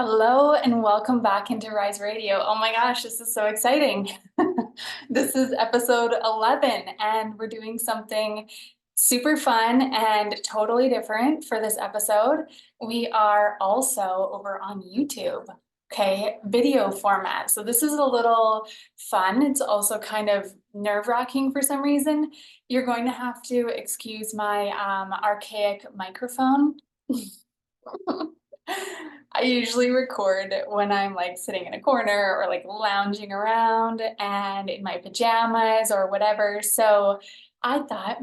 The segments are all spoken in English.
Hello and welcome back into Rise Radio. Oh my gosh, this is so exciting. This is episode 11, and we're doing something super fun and totally different for this episode. We are also over on YouTube, okay, video format. So this is a little fun. It's also kind of nerve-wracking for some reason. You're going to have to excuse my archaic microphone. I usually record when I'm like sitting in a corner or like lounging around and in my pajamas or whatever. So I thought,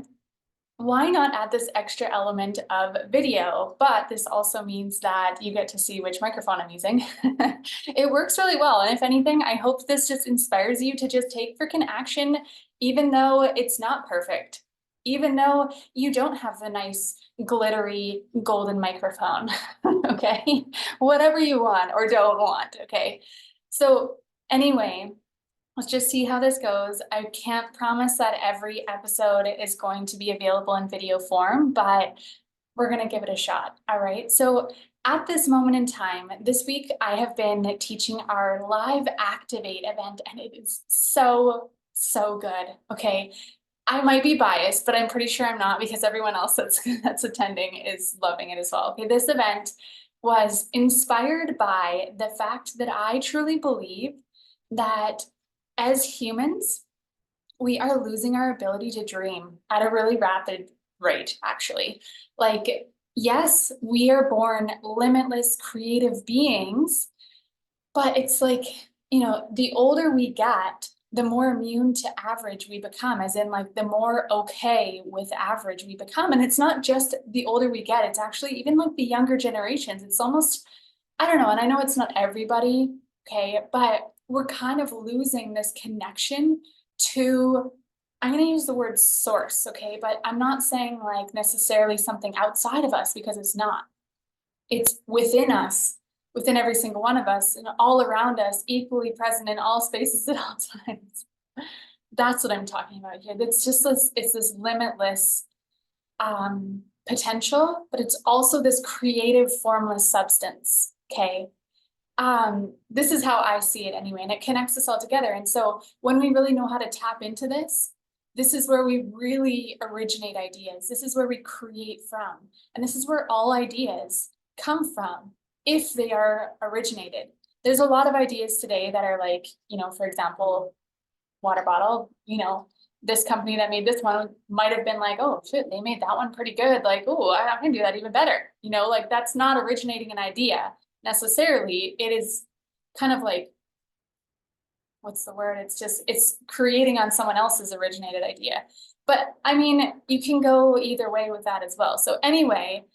why not add this extra element of video? But this also means that you get to see which microphone I'm using. It works really well. And if anything, I hope this just inspires you to just take freaking action, even though it's not perfect, even though you don't have the nice glittery golden microphone. Okay, whatever you want or don't want. Okay, so anyway, let's just see how this goes. I can't promise that every episode is going to be available in video form, but we're going to give it a shot. All right. So at this moment in time, this week, I have been teaching our live activate event, and it is so, so good. Okay. I might be biased, but I'm pretty sure I'm not, because everyone else that's attending is loving it as well. Okay. This event was inspired by the fact that I truly believe that as humans, we are losing our ability to dream at a really rapid rate, actually. Like, yes, we are born limitless creative beings, but it's like, the older we get, the more immune to average we become, as in, like, the more okay with average we become. And it's not just the older we get, it's actually even like the younger generations. It's almost, I don't know, and I know it's not everybody, okay, but we're kind of losing this connection to, I'm going to use the word source, okay, but I'm not saying like necessarily something outside of us, because it's not. It's within us, within every single one of us, and all around us, equally present in all spaces at all times. That's what I'm talking about here. It's this limitless potential, but it's also this creative formless substance. Okay. This is how I see it anyway, and it connects us all together. And so when we really know how to tap into this, this is where we really originate ideas. This is where we create from. And this is where all ideas come from if they are originated. There's a lot of ideas today that are like, for example, water bottle, this company that made this one might have been like, oh shit, they made that one pretty good. Like, oh, I can do that even better. Like, that's not originating an idea necessarily. It is kind of like, what's the word? It's creating on someone else's originated idea. But I mean, you can go either way with that as well. So anyway,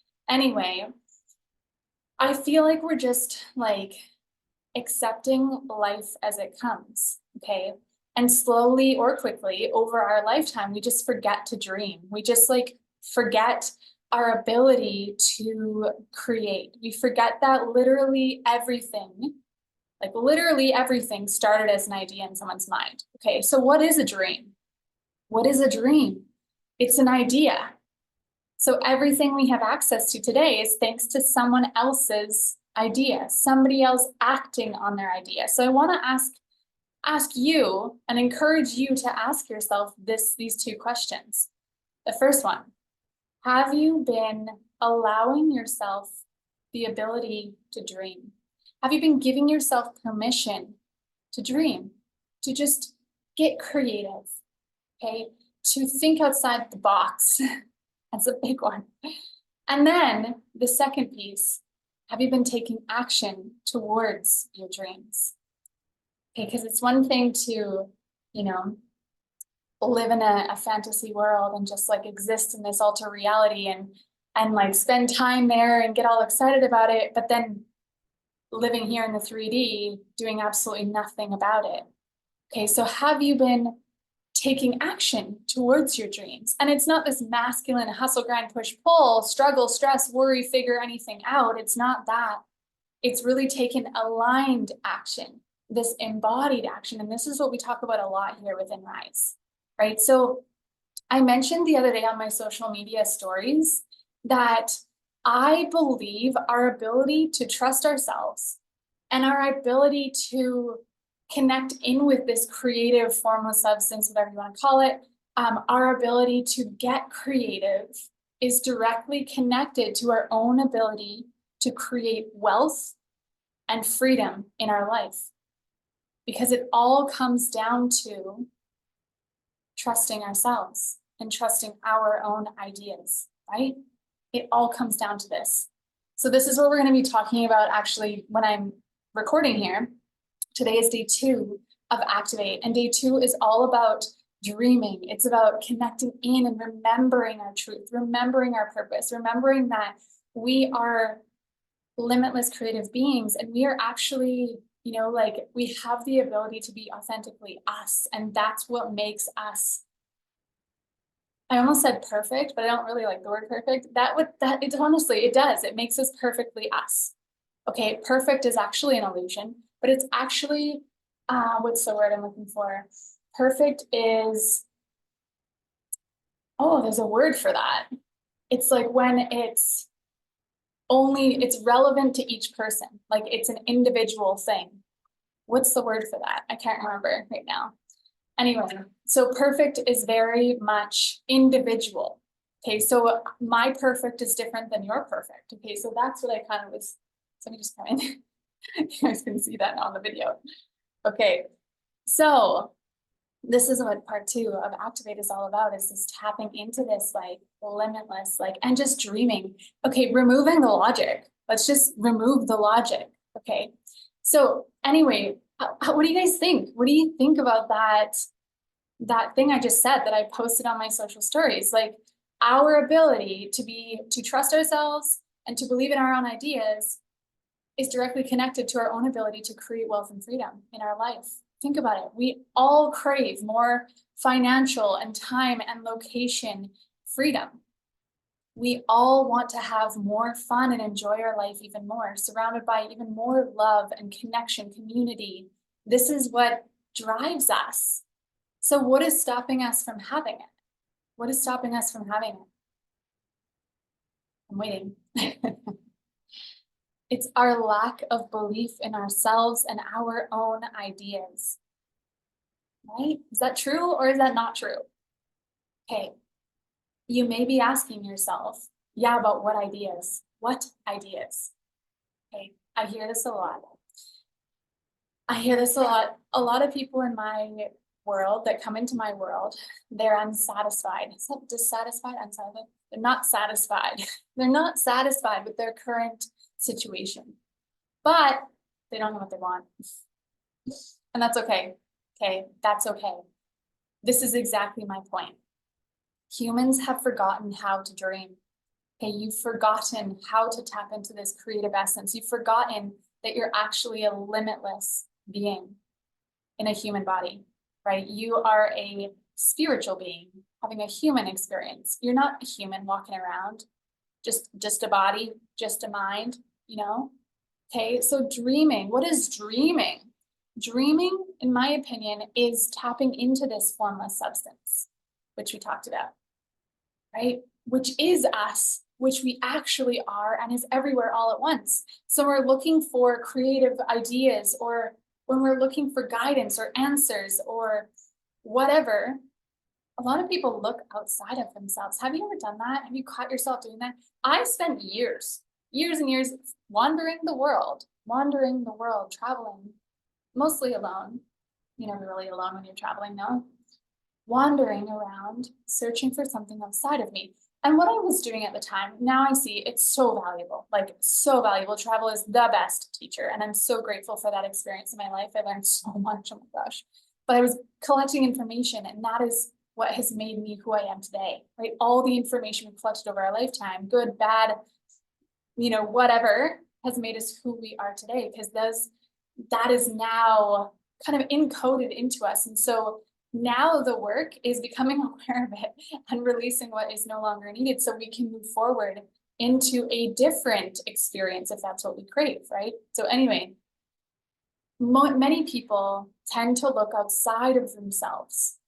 I feel like we're just like accepting life as it comes, okay? And slowly or quickly over our lifetime, we just forget to dream. We just like forget our ability to create. We forget that literally everything, like literally everything, started as an idea in someone's mind. Okay, so what is a dream? What is a dream? It's an idea. So everything we have access to today is thanks to someone else's idea, somebody else acting on their idea. So I want to ask you and encourage you to ask yourself these two questions. The first one, have you been allowing yourself the ability to dream? Have you been giving yourself permission to dream, to just get creative, okay? To think outside the box. That's a big one. And then the second piece, have you been taking action towards your dreams? Okay, because it's one thing to, live in a fantasy world and just like exist in this alter reality and like spend time there and get all excited about it, but then living here in the 3D, doing absolutely nothing about it. Okay, so have you been taking action towards your dreams? And it's not this masculine hustle, grind, push, pull, struggle, stress, worry, figure anything out. It's not that. It's really taken aligned action, this embodied action. And this is what we talk about a lot here within Rise, right? So I mentioned the other day on my social media stories that I believe our ability to trust ourselves, and our ability to connect in with this creative formless substance, whatever you want to call it, our ability to get creative is directly connected to our own ability to create wealth and freedom in our life. Because it all comes down to trusting ourselves and trusting our own ideas, right? It all comes down to this. So this is what we're going to be talking about actually when I'm recording here. Today is day 2 of Activate, and day 2 is all about dreaming. It's about connecting in and remembering our truth, remembering our purpose, remembering that we are limitless creative beings, and we are actually, like, we have the ability to be authentically us, and that's what makes us, I almost said perfect, but I don't really like the word perfect. It honestly, it does. It makes us perfectly us. Okay, perfect is actually an illusion, but it's actually, what's the word I'm looking for? Perfect is, oh, there's a word for that. It's like when it's relevant to each person. Like it's an individual thing. What's the word for that? I can't remember right now. Anyway, so perfect is very much individual. Okay, so my perfect is different than your perfect. Okay, so that's what I kind of was, let me just come in. You guys can see that on the video. Okay, so this is what part 2 of Activate is all about, is this tapping into this like limitless, like, and just dreaming. Okay, removing the logic. Let's just remove the logic. Okay, so anyway, what do you guys think? What do you think about that thing I just said that I posted on my social stories? Like, our ability to trust ourselves and to believe in our own ideas is directly connected to our own ability to create wealth and freedom in our life. Think about it. We all crave more financial and time and location freedom. We all want to have more fun and enjoy our life even more, surrounded by even more love and connection, community. This is what drives us. So what is stopping us from having it? What is stopping us from having it? I'm waiting. It's our lack of belief in ourselves and our own ideas. Right? Is that true or is that not true? Okay. You may be asking yourself, yeah, but what ideas? What ideas? Okay. I hear this a lot. A lot of people in my world that come into my world, they're unsatisfied. Is that dissatisfied? Unsatisfied? They're not satisfied. They're not satisfied with their current situation, but they don't know what they want. And that's okay. Okay, that's okay. This is exactly my point. Humans have forgotten how to dream. Okay, you've forgotten how to tap into this creative essence. You've forgotten that you're actually a limitless being in a human body, right? You are a spiritual being having a human experience. You're not a human walking around, just a body, just a mind, Okay, so dreaming, what is dreaming? Dreaming, in my opinion, is tapping into this formless substance, which we talked about, right? Which is us, which we actually are and is everywhere all at once. So we're looking for creative ideas, or when we're looking for guidance or answers or whatever, a lot of people look outside of themselves. Have you ever done that? Have you caught yourself doing that? I spent years and years wandering the world, traveling, mostly alone. You're never really alone when you're traveling, no? Wandering around, searching for something outside of me. And what I was doing at the time, now I see it's so valuable, like so valuable. Travel is the best teacher. And I'm so grateful for that experience in my life. I learned so much, oh my gosh. But I was collecting information, and that is what has made me who I am today, right? All the information we collected over our lifetime, good, bad, whatever, has made us who we are today, because that is now kind of encoded into us. And so now the work is becoming aware of it and releasing what is no longer needed, so we can move forward into a different experience if that's what we crave, right? So anyway, many people tend to look outside of themselves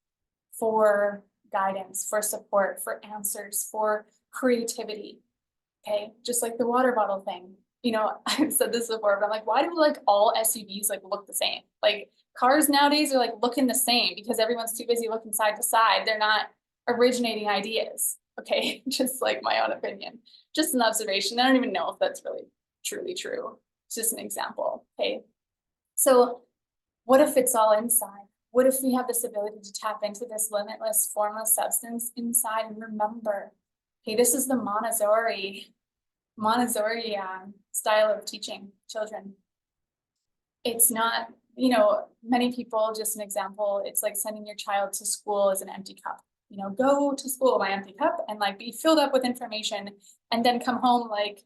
for guidance, for support, for answers, for creativity. Okay, just like the water bottle thing. you know, I've said this before, but I'm like, why do like all SUVs like look the same? Like cars nowadays are like looking the same because everyone's too busy looking side to side. They're not originating ideas. Okay, just like my own opinion, just an observation. I don't even know if that's really truly true. It's just an example. Okay, so what if it's all inside? What if we have this ability to tap into this limitless, formless substance inside and remember, okay, this is the Montessori style of teaching children. It's not, you know, many people, just an example, it's like sending your child to school as an empty cup. You know, go to school, my empty cup, and like be filled up with information, and then come home like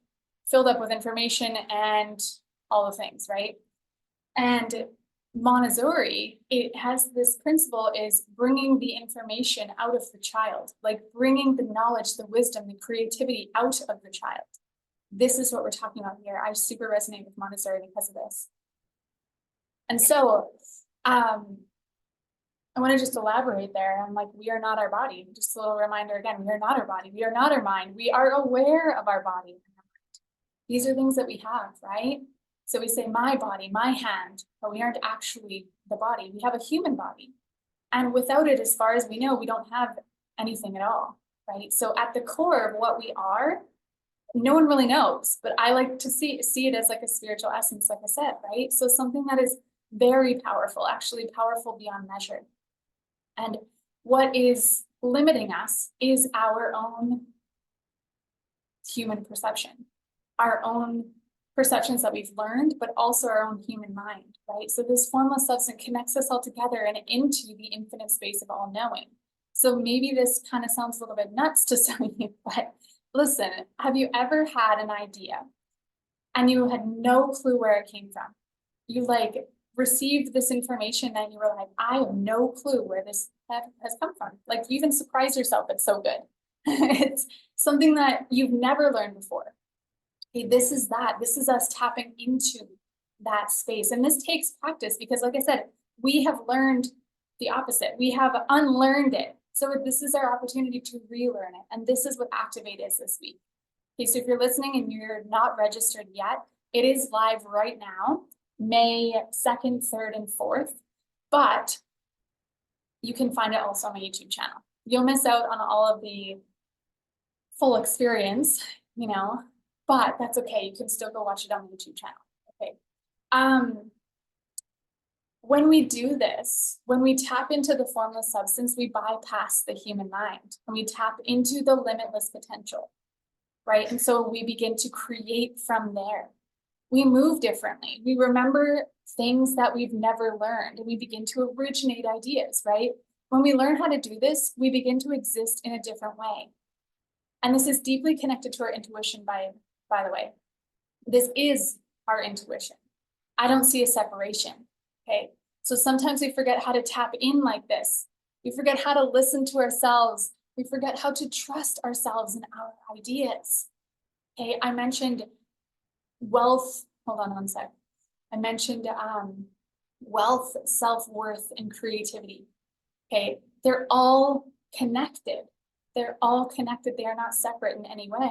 filled up with information and all the things, right? And Montessori, it has this principle is bringing the information out of the child, like bringing the knowledge, the wisdom, the creativity out of the child. This is what we're talking about here. I super resonate with Montessori because of this. And so I want to just elaborate there. I'm like, we are not our body. Just a little reminder again, we are not our body. We are not our mind. We are aware of our body. These are things that we have, right? So we say my body, my hand, but we aren't actually the body. We have a human body. And without it, as far as we know, we don't have anything at all, right? So at the core of what we are, no one really knows, but I like to see it as like a spiritual essence, like I said, right? So something that is very powerful, actually powerful beyond measure. And what is limiting us is our own human perception, our own perceptions that we've learned, but also our own human mind, right? So this formless substance connects us all together and into the infinite space of all knowing. So maybe this kind of sounds a little bit nuts to some of you, but listen, have you ever had an idea and you had no clue where it came from? You like received this information and you were like, I have no clue where this has come from. Like you even surprise yourself, it's so good. It's something that you've never learned before. Okay, this is us tapping into that space. And this takes practice because like I said, we have learned the opposite. We have unlearned it. So this is our opportunity to relearn it. And this is what Activate is this week. Okay, so if you're listening and you're not registered yet, it is live right now, May 2nd, 3rd, and 4th. But you can find it also on my YouTube channel. You'll miss out on all of the full experience, you know, but that's okay. You can still go watch it on the YouTube channel. Okay. When we do this, when we tap into the formless substance, we bypass the human mind and we tap into the limitless potential, right? And so we begin to create from there. We move differently. We remember things that we've never learned and we begin to originate ideas, right? When we learn how to do this, we begin to exist in a different way. And this is deeply connected to our intuition, by the way. This is our intuition. I don't see a separation, okay? So sometimes we forget how to tap in like this. We forget how to listen to ourselves. We forget how to trust ourselves and our ideas. Okay, I mentioned wealth. Hold on one sec. I mentioned wealth, self-worth, and creativity. Okay, they're all connected. They're all connected. They are not separate in any way.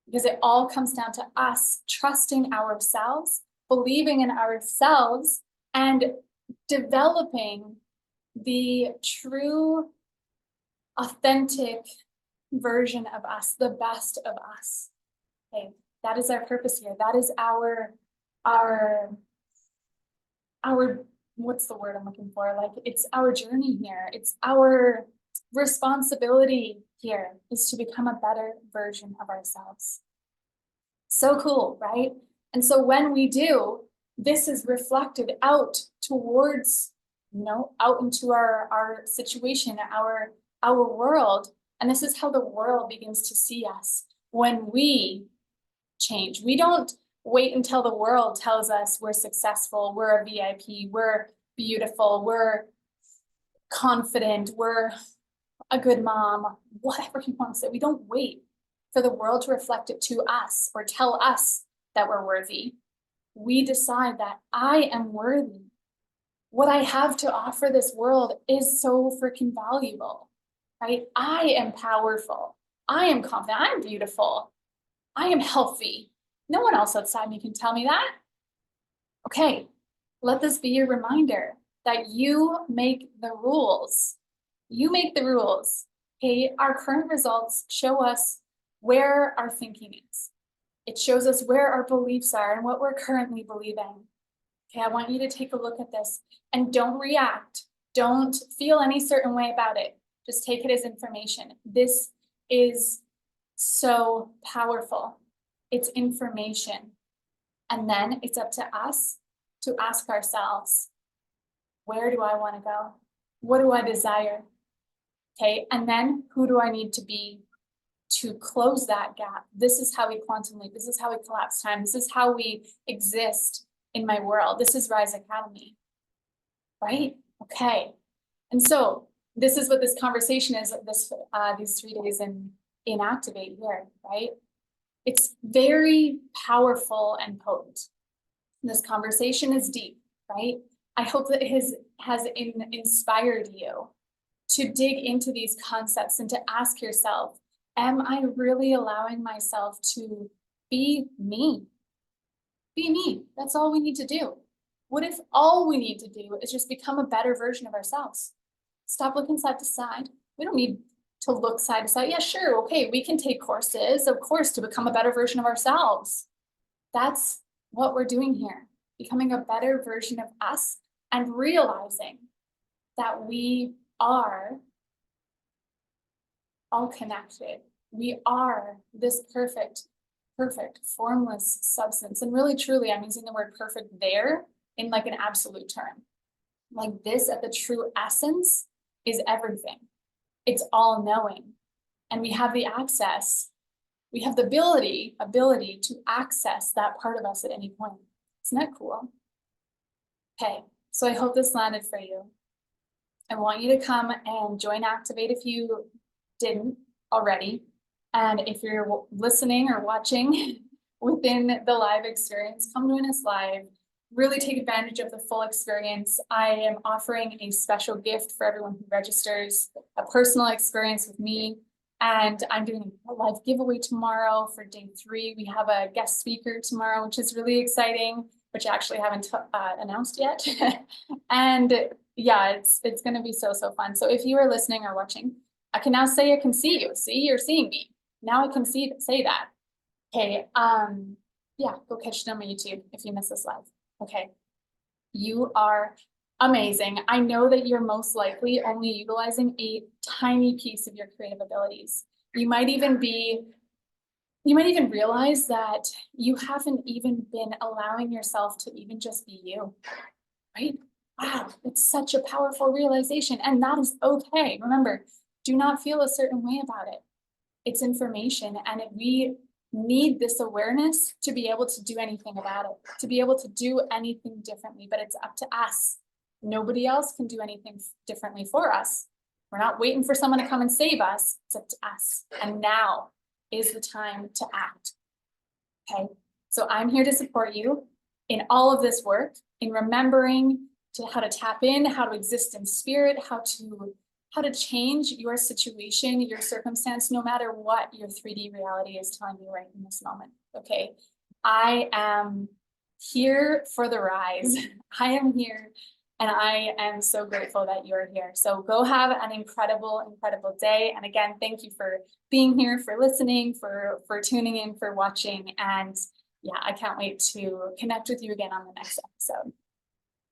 Because it all comes down to us trusting ourselves, believing in ourselves, and developing the true, authentic version of us, the best of us. Okay, that is our purpose here. That is our what's the word I'm looking for? Like it's our journey here. It's our responsibility here is to become a better version of ourselves. So cool, right? And so when we do, this is reflected out towards, you know, out into our situation, our world. And this is how the world begins to see us when we change. We don't wait until the world tells us we're successful, we're a VIP, we're beautiful, we're confident, we're a good mom, whatever you want to say. We don't wait for the world to reflect it to us or tell us that we're worthy. We decide that I am worthy. What I have to offer this world is so freaking valuable, right? I am powerful. I am confident. I'm beautiful. I am healthy. No one else outside me can tell me that. Okay, let this be your reminder that you make the rules. You make the rules. Okay, our current results show us where our thinking is. It shows us where our beliefs are and what we're currently believing. Okay, I want you to take a look at this and don't react. Don't feel any certain way about it. Just take it as information. This is so powerful. It's information. And then it's up to us to ask ourselves, where do I want to go? What do I desire? Okay, and then who do I need to be to close that gap? This is how we quantum leap. This is how we collapse time. This is how we exist in my world. This is Rise Academy, right? Okay, and so this is what this conversation is. These 3 days in Activate here, right? It's very powerful and potent. This conversation is deep, right? I hope that it has inspired you to dig into these concepts and to ask yourself, am I really allowing myself to be me? Be me. That's all we need to do. What if all we need to do is just become a better version of ourselves? Stop looking side to side. We don't need to look side to side. Yeah, sure. Okay, we can take courses, of course, to become a better version of ourselves. That's what we're doing here, becoming a better version of us and realizing that we are all connected. We are this perfect, formless substance. And really, truly, I'm using the word perfect there in like an absolute term. Like this at the true essence is everything. It's all knowing. And we have the access, we have the ability to access that part of us at any point. Isn't that cool? Okay, so I hope this landed for you. I want you to come and join Activate if you didn't already. And if you're listening or watching within the live experience, come join us live. Really take advantage of the full experience. I am offering a special gift for everyone who registers, a personal experience with me. And I'm doing a live giveaway tomorrow for day 3. We have a guest speaker tomorrow, which is really exciting, which I actually haven't announced yet. And yeah, it's going to be so fun. So if you are listening or watching, I can now say I can see you. See, you're seeing me. Now I can say that. Okay, yeah, go catch it on my YouTube if you miss this live. Okay, you are amazing. I know that you're most likely only utilizing a tiny piece of your creative abilities. You might even realize that you haven't even been allowing yourself to even just be you, right? Wow, it's such a powerful realization, and that is okay. Remember, do not feel a certain way about it. It's information, and we need this awareness to be able to do anything about it, to be able to do anything differently, but it's up to us. Nobody else can do anything differently for us. We're not waiting for someone to come and save us. It's up to us. And now is the time to act. Okay, so I'm here to support you in all of this work, in remembering how to tap in, how to exist in spirit, how to change your situation, your circumstance, no matter what your 3D reality is telling you right in this moment. Okay, I am here for the rise. I am here, and I am so grateful that you're here. So go have an incredible day. And again, thank you for being here, for listening, for tuning in, for watching. And yeah, I can't wait to connect with you again on the next episode.